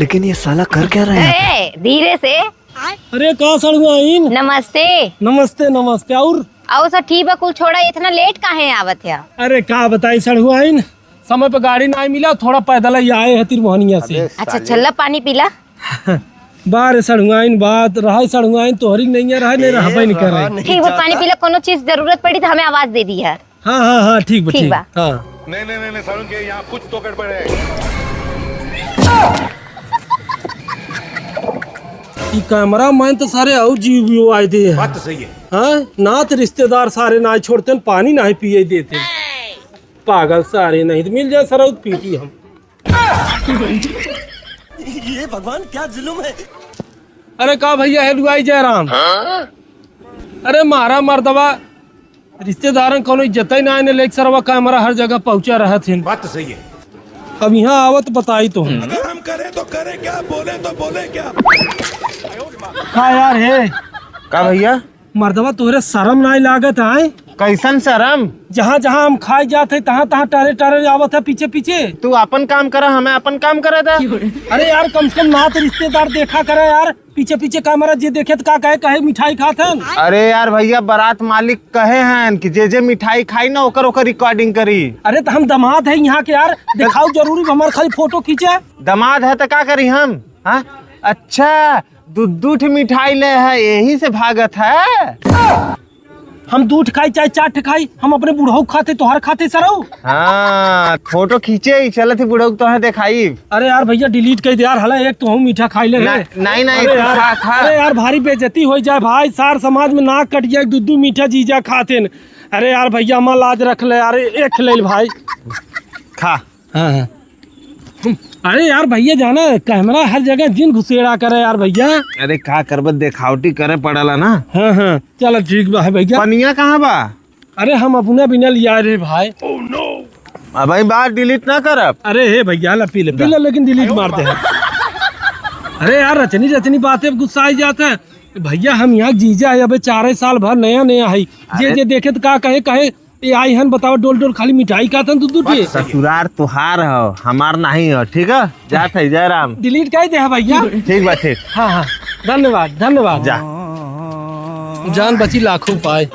लेकिन ये साला कर क्या रहा है? धीरे से। अरे कहाँ सड़ुआइन? नमस्ते। नमस्ते नमस्ते। और सब ठीक बा, कुल छोड़ा, इतना लेट काहे आवत है? अरे का बताई सड़ुआइन, समय पे गाड़ी नहीं मिला, थोड़ा पैदल ही आए है तिरमोहनिया से। अच्छा चल पानी पीला। बार सड़ुआइन बात रहा, सड़ुआइन तोहरी नहीं रहा, नहीं रहा नहीं कर रहे। ठीक बा, पानी पीला, कोनो चीज जरूरत पड़ी तो हमें आवाज दे दी है। हाँ हाँ हाँ ठीक बा, ठीक बा। हाँ नहीं सारुण के यहाँ कुछ तो गड़बड़ है। ये कैमरा मैन तो सारे और जीव आए थे। बात तो सही है। हाँ ना तो रिश्तेदार सारे ना छोड़ते, पानी ना पिए देते, पागल सारे नहीं तो मिल जाए सर पीटी हम। ये भगवान क्या जुल्म है। अरे का भैया है लुगाई जयराम। अरे मारा मर्दवा रिश्तेदार कोनो इज्जत ही ना आने लेके सरवा कैमरा हर जगह पहुंचा रहा थे। बात तो सही है। अब यहाँ आवत बताई तो हम। अगर हम करें तो करें क्या, बोले तो बोले क्या। हाँ यार है का भैया मर्दवा तोहरे शर्म नहीं लागत है? कैसन शर्म? जहाँ जहाँ हम खाए जाते तहाँ तहाँ टरे टरे आवत है पीछे पीछे। तू अपन काम करा, हमें अपन काम करे था। अरे यार कम से कम ना तो रिश्तेदार देखा करे यार, पीछे पीछे कैमरा जे देखे तो का कहे कहे मिठाई खाते हैं। अरे यार भैया बारात मालिक कहे हैं कि जे मिठाई खाई ना ओकर ओकर रिकॉर्डिंग करी। अरे तो हम दामाद है यहाँ के यार, दिखाओ जरूरी हमारे खाली फोटो खींचे। दामाद है तो का करी हम? हाँ अच्छा दूध मिठाई ले है यही से भागत है। हम दूध खाई चाहे चाट खाई, हम अपने बुढ़ऊ खाते तोहर खाते सरऊ। हाँ फोटो खींचे ही चलत ही बुढ़ऊ तो है दिखाई। अरे यार भैया डिलीट कर दे यार, हला एक तो हम मीठा खाई ले। नहीं अरे यार, खा। अरे यार भारी बेइज्जती हो जाए भाई, सार समाज में नाक कट जाए दूध मीठा जीजा खाते न। अरे यार भैया हमारा लाज रख ले यार, एक ले भाई खा। हाँ अरे यार भैया जाना कैमरा हर जगह जिन घुसेड़ा करे यार भैया। अरे का करबत देखावटी करे पड़ला ना। हाँ हाँ चलो ठीक बा है भैया। पनिया कहाँ बा? अरे हम अपने बिना लिया रे भाई। अब भाई बात डिलीट ना करब। अरे हे भैया ला पी ले लेकिन डिलीट मार दे। अरे यार रचनी बातें गुस्सा आई जाता है भैया। हम यहाँ जीजा है, अबे 4 साल भर नया है, जे देखे तो का कहे ये आई हन बताओ डोल डोल खाली मिठाई खाते दूध पे। ससुरार तुहार हो, हमार नहीं हो। ठीक है जात है जयराम। डिलीट कर दे भैया। ठीक बा ठीक। हाँ हाँ धन्यवाद धन्यवाद। जा जान बची लाखों पाए।